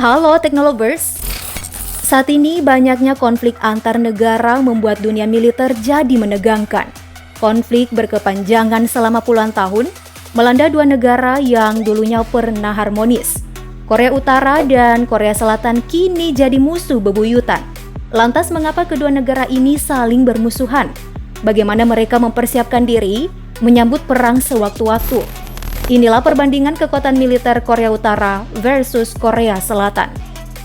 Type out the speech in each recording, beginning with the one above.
Halo Teknolovers. Saat ini banyaknya konflik antar negara membuat dunia militer jadi menegangkan. Konflik berkepanjangan selama puluhan tahun melanda dua negara yang dulunya pernah harmonis. Korea Utara dan Korea Selatan kini jadi musuh bebuyutan. Lantas mengapa kedua negara ini saling bermusuhan? Bagaimana mereka mempersiapkan diri menyambut perang sewaktu-waktu? Inilah perbandingan kekuatan militer Korea Utara versus Korea Selatan.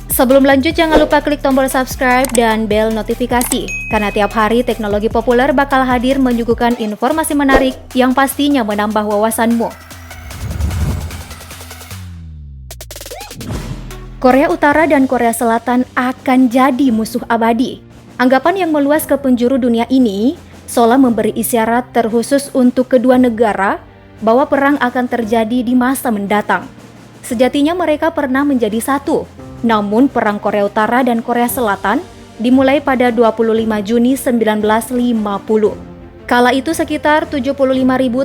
Sebelum lanjut, jangan lupa klik tombol subscribe dan bel notifikasi, karena tiap hari teknologi populer bakal hadir menyuguhkan informasi menarik yang pastinya menambah wawasanmu. Korea Utara dan Korea Selatan akan jadi musuh abadi. Anggapan yang meluas ke penjuru dunia ini seolah memberi isyarat terkhusus untuk kedua negara bahwa perang akan terjadi di masa mendatang. Sejatinya mereka pernah menjadi satu. Namun perang Korea Utara dan Korea Selatan dimulai pada 25 Juni 1950. Kala itu sekitar 75.000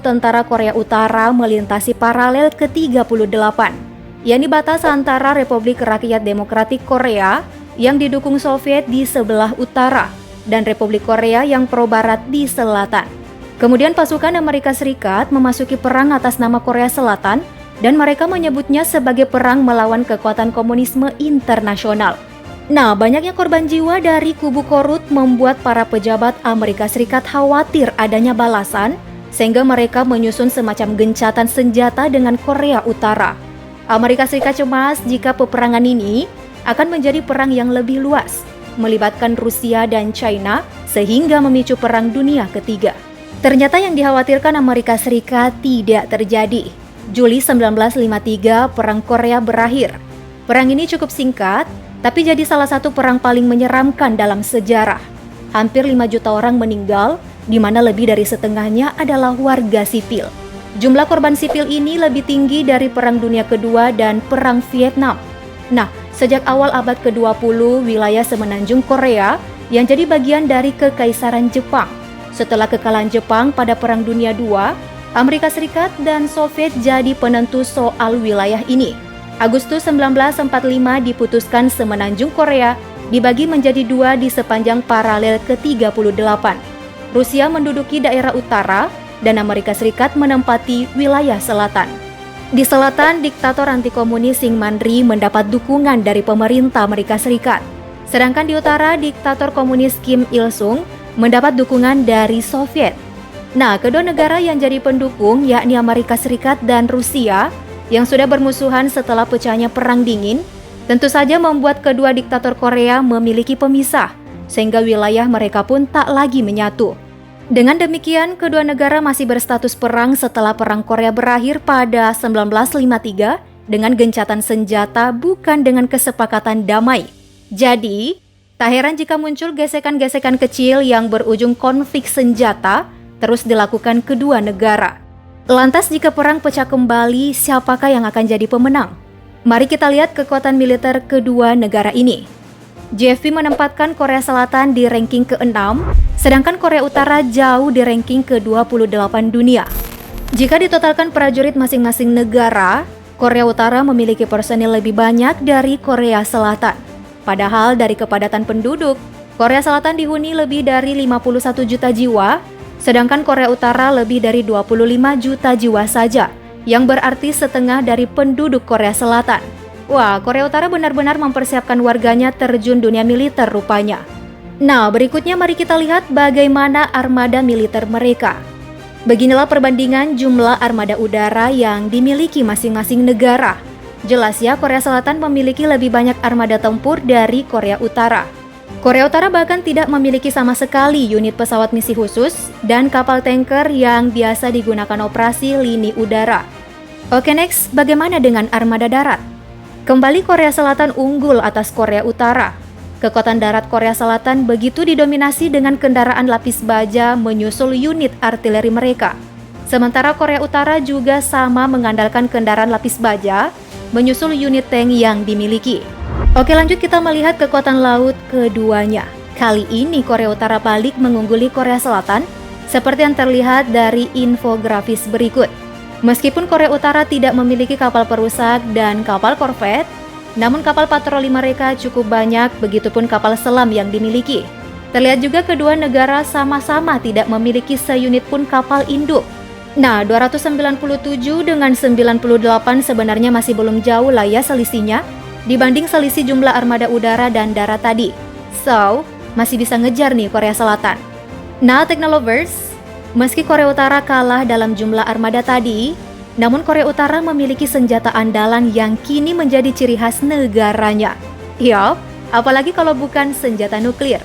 tentara Korea Utara melintasi paralel ke-38, yakni batas antara Republik Rakyat Demokratik Korea yang didukung Soviet di sebelah utara dan Republik Korea yang pro-barat di selatan. Kemudian pasukan Amerika Serikat memasuki perang atas nama Korea Selatan dan mereka menyebutnya sebagai perang melawan kekuatan komunisme internasional. Nah, banyaknya korban jiwa dari kubu korut membuat para pejabat Amerika Serikat khawatir adanya balasan, sehingga mereka menyusun semacam gencatan senjata dengan Korea Utara. Amerika Serikat cemas jika peperangan ini akan menjadi perang yang lebih luas, melibatkan Rusia dan China, sehingga memicu perang dunia ketiga. Ternyata yang dikhawatirkan Amerika Serikat tidak terjadi. Juli 1953, Perang Korea berakhir. Perang ini cukup singkat, tapi jadi salah satu perang paling menyeramkan dalam sejarah. Hampir 5 juta orang meninggal, di mana lebih dari setengahnya adalah warga sipil. Jumlah korban sipil ini lebih tinggi dari Perang Dunia Kedua dan Perang Vietnam. Nah, sejak awal abad ke-20, wilayah semenanjung Korea yang jadi bagian dari Kekaisaran Jepang. Setelah kekalahan Jepang pada Perang Dunia II, Amerika Serikat dan Soviet jadi penentu soal wilayah ini. Agustus 1945 diputuskan semenanjung Korea dibagi menjadi dua di sepanjang paralel ke-38. Rusia menduduki daerah utara dan Amerika Serikat menempati wilayah selatan. Di selatan, diktator anti-komunis Syngman Rhee mendapat dukungan dari pemerintah Amerika Serikat. Sedangkan di utara, diktator komunis Kim Il-sung mendapat dukungan dari Soviet. Nah, kedua negara yang jadi pendukung yakni Amerika Serikat dan Rusia yang sudah bermusuhan setelah pecahnya Perang Dingin, tentu saja membuat kedua diktator Korea memiliki pemisah, sehingga wilayah mereka pun tak lagi menyatu. Dengan demikian, kedua negara masih berstatus perang setelah Perang Korea berakhir pada 1953 dengan gencatan senjata, bukan dengan kesepakatan damai. Jadi, tak heran jika muncul gesekan-gesekan kecil yang berujung konflik senjata terus dilakukan kedua negara. Lantas jika perang pecah kembali, siapakah yang akan jadi pemenang? Mari kita lihat kekuatan militer kedua negara ini. JFP menempatkan Korea Selatan di ranking ke-6, sedangkan Korea Utara jauh di ranking ke-28 dunia. Jika ditotalkan prajurit masing-masing negara, Korea Utara memiliki personil lebih banyak dari Korea Selatan. Padahal dari kepadatan penduduk, Korea Selatan dihuni lebih dari 51 juta jiwa, sedangkan Korea Utara lebih dari 25 juta jiwa saja, yang berarti setengah dari penduduk Korea Selatan. Wah, Korea Utara benar-benar mempersiapkan warganya terjun dunia militer rupanya. Nah, berikutnya mari kita lihat bagaimana armada militer mereka. Beginilah perbandingan jumlah armada udara yang dimiliki masing-masing negara. Jelas ya, Korea Selatan memiliki lebih banyak armada tempur dari Korea Utara. Korea Utara bahkan tidak memiliki sama sekali unit pesawat misi khusus dan kapal tanker yang biasa digunakan operasi lini udara. Oke, next, bagaimana dengan armada darat? Kembali Korea Selatan unggul atas Korea Utara. Kekuatan darat Korea Selatan begitu didominasi dengan kendaraan lapis baja menyusul unit artileri mereka. Sementara Korea Utara juga sama mengandalkan kendaraan lapis baja menyusul unit tank yang dimiliki. Oke, lanjut kita melihat kekuatan laut keduanya. Kali ini Korea Utara balik mengungguli Korea Selatan seperti yang terlihat dari infografis berikut. Meskipun Korea Utara tidak memiliki kapal perusak dan kapal korvet, Namun kapal patroli mereka cukup banyak, begitupun kapal selam yang dimiliki. Terlihat juga kedua negara sama-sama tidak memiliki seunit pun kapal induk. Nah, 297 dengan 98 sebenarnya masih belum jauh lah ya selisihnya dibanding selisih jumlah armada udara dan darat tadi. So, masih bisa ngejar nih Korea Selatan. Nah, Technolovers, meski Korea Utara kalah dalam jumlah armada tadi, namun Korea Utara memiliki senjata andalan yang kini menjadi ciri khas negaranya. Yup, apalagi kalau bukan senjata nuklir.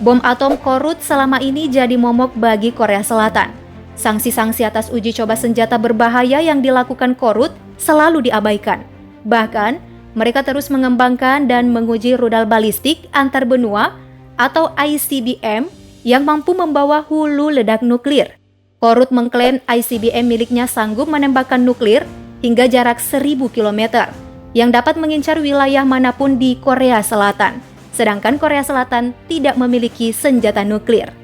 Bom atom Korut selama ini jadi momok bagi Korea Selatan. Sanksi-sanksi atas uji coba senjata berbahaya yang dilakukan Korut selalu diabaikan. Bahkan, mereka terus mengembangkan dan menguji rudal balistik antar benua atau ICBM yang mampu membawa hulu ledak nuklir. Korut mengklaim ICBM miliknya sanggup menembakkan nuklir hingga jarak 1000 km yang dapat mengincar wilayah manapun di Korea Selatan. Sedangkan Korea Selatan tidak memiliki senjata nuklir.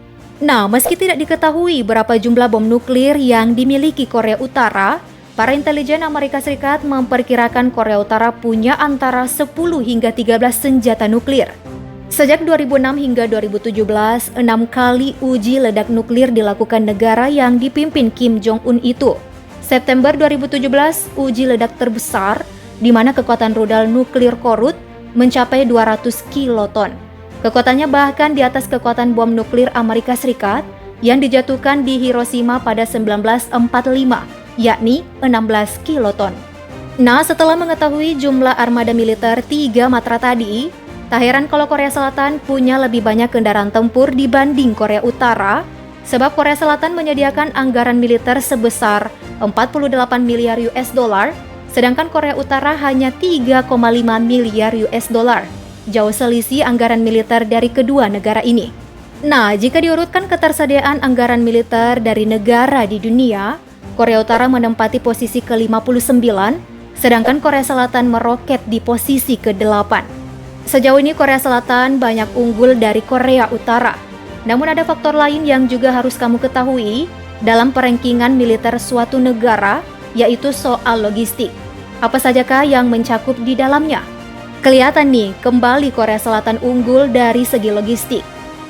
Nah, meski tidak diketahui berapa jumlah bom nuklir yang dimiliki Korea Utara, para intelijen Amerika Serikat memperkirakan Korea Utara punya antara 10 hingga 13 senjata nuklir. Sejak 2006 hingga 2017, 6 kali uji ledak nuklir dilakukan negara yang dipimpin Kim Jong-un itu. September 2017, uji ledak terbesar, di mana kekuatan rudal nuklir Korut mencapai 200 kiloton. Kekuatannya bahkan di atas kekuatan bom nuklir Amerika Serikat yang dijatuhkan di Hiroshima pada 1945, yakni 16 kiloton. Nah, setelah mengetahui jumlah armada militer 3 matra tadi, tak heran kalau Korea Selatan punya lebih banyak kendaraan tempur dibanding Korea Utara, sebab Korea Selatan menyediakan anggaran militer sebesar 48 miliar US dollar, sedangkan Korea Utara hanya 3,5 miliar US dollar. Jauh selisih anggaran militer dari kedua negara ini. Nah, jika diurutkan ketersediaan anggaran militer dari negara di dunia, Korea Utara menempati posisi ke-59, sedangkan Korea Selatan meroket di posisi ke-8. Sejauh ini Korea Selatan banyak unggul dari Korea Utara. Namun ada faktor lain yang juga harus kamu ketahui dalam perankingan militer suatu negara, yaitu soal logistik. Apa sajakah yang mencakup di dalamnya? Kelihatan nih, kembali Korea Selatan unggul dari segi logistik.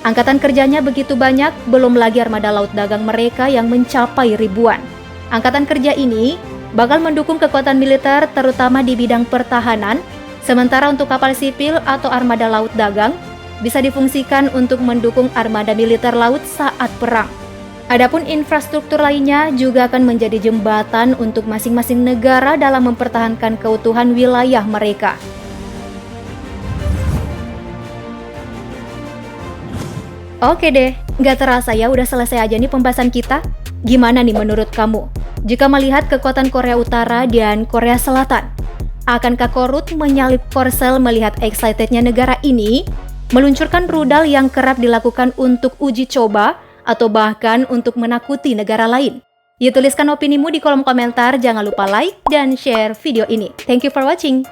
Angkatan kerjanya begitu banyak, belum lagi armada laut dagang mereka yang mencapai ribuan. Angkatan kerja ini bakal mendukung kekuatan militer terutama di bidang pertahanan, sementara untuk kapal sipil atau armada laut dagang bisa difungsikan untuk mendukung armada militer laut saat perang. Adapun infrastruktur lainnya juga akan menjadi jembatan untuk masing-masing negara dalam mempertahankan keutuhan wilayah mereka. Oke deh, nggak terasa ya udah selesai aja nih pembahasan kita. Gimana nih menurut kamu? Jika melihat kekuatan Korea Utara dan Korea Selatan, akankah Korut menyalip Korsel melihat excitednya negara ini meluncurkan rudal yang kerap dilakukan untuk uji coba atau bahkan untuk menakuti negara lain? Yuk tuliskan opinimu di kolom komentar, jangan lupa like dan share video ini. Thank you for watching.